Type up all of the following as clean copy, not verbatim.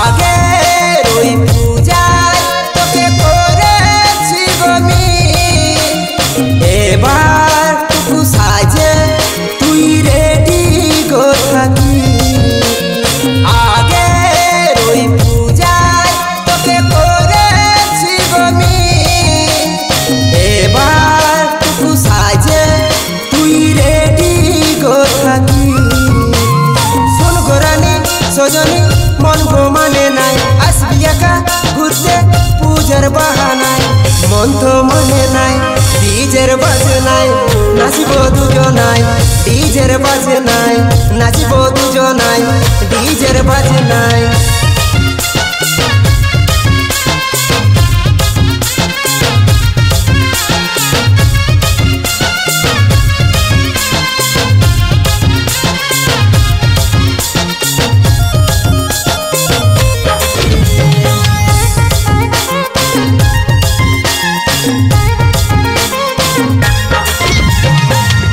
আগে ওই পূজায় তোকে করেছি গমি, এবার টুকু সাজে তুই রেডি গো থাকি। আগে ওই পূজায় তোকে করেছি গমি, এবার টুকু সাজে তুই রেডি গো থাকি। শোন গোরানি সজনী মন গো মানে নাই, আসবি একা ঘুরতে পূজার বাহানায়। মন তো মানে নাই ডিজের বাজে নাই, নাচিব দুজনাই ডিজের বাজে নাই, নাচিব দুজনাই ডিজের বাজে নাই।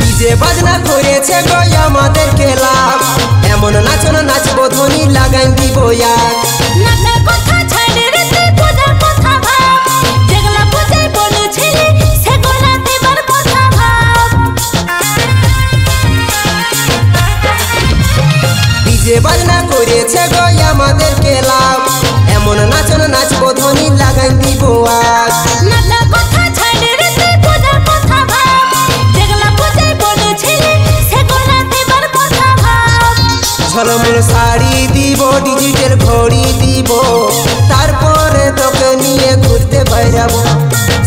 ডিজে বাজনা করেছে গো আমাদের খেলাপ, এমন নাচন নাচবো ধ্বনি লাগাই দিব এক। নাচের কথা ছাড়ে রে তুই পূজার কথা ভাব, যেগুলা পূজায় বলেছিলি সেগুলা দেবার কথা ভাব। ডিজে বাজনা করেছে গো আমাদের খেলাপ, এমন নাচন নাচবো ধ্বনি লাগাই দিব এক। নাচের কথা ছাড়ে রে তুই পূজার কথা ভাব, যেগুলা পূজায় বলেছিলি সেগুলা দেবার কথা ভাব। ঝলমল শাড়ি দিব ডিজিটাল ঘড়ি দিব, তারপরে তোকে নিয়ে ঘুরতে বাইরাবো।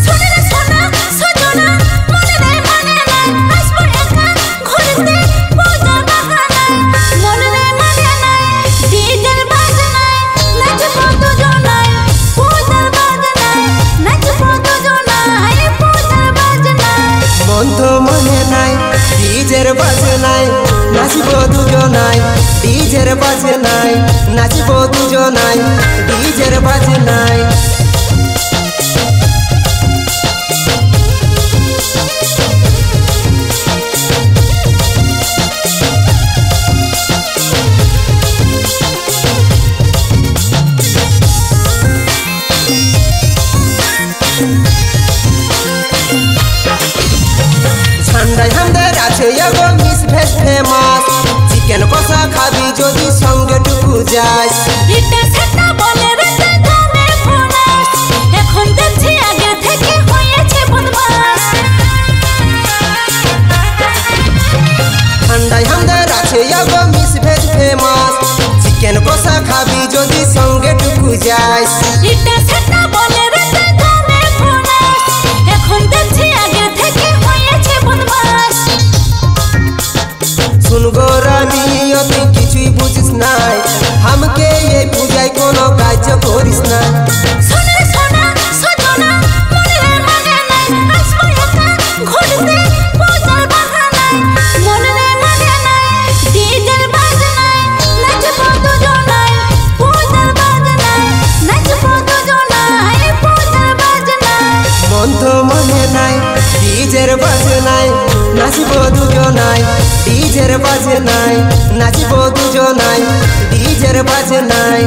শোনে রে সোনা সজনা মনে নাই মানে নাই, আসবো একা ঘুরতে পূজার বাহানায়। মনে নাই মানে নাই ডিজের বাজনায়, নাচবো দুজনাই পূজার বাজনায়, নাচবো দুজনাই পূজার বাজনায়। মন তো মনে নাই ডিজের বাজে নাই, নাচিব দুজনাই ডিজের বাজে নাই, নাচিব দুজনাই ডিজের বাজে নাই। ঠান্ডায় আমাদের আছে এগো মিস ভেজ ফেমাস, চিকেন কষা খাবি যদি সঙ্গে টুকু যাস। এটা সেটা বলে রে তুই গানে ফোনাস, এখন দেখছি আগে থেকে হয়েছে বদমাস। ঠান্ডায় আমাদের আছে এগো মিস ভেজ ফেমাস, চিকেন কষা খাবি যদি সঙ্গে টুকু যাস। এটা সেটা বলে রে তুই গানে ফোনাস, এখন দেখছি আগে থেকে হয়েছে বদমাস। শুন গোরানি তুই কিছুই বুঝিস নাই, আমাকে এই পূজায় কোনো কাজ করিস না। শোনে রে সোনা সজনা মনে নাই মানে নাই, আসবো একা ঘুরতে পূজার বাহানায়। মনে নাই মানে নাই ডিজের বাজনায়, নাচবো দুজনাই পূজার বাজনায়, নাচবো দুজনাই পূজার বাজনায়। মন তো মনে নাই ডিজের বাজে নাই, নাচিব দুজনাই ডিজের বাজে নাই, নাচিব দুজনাই ডিজের বাজে নাই।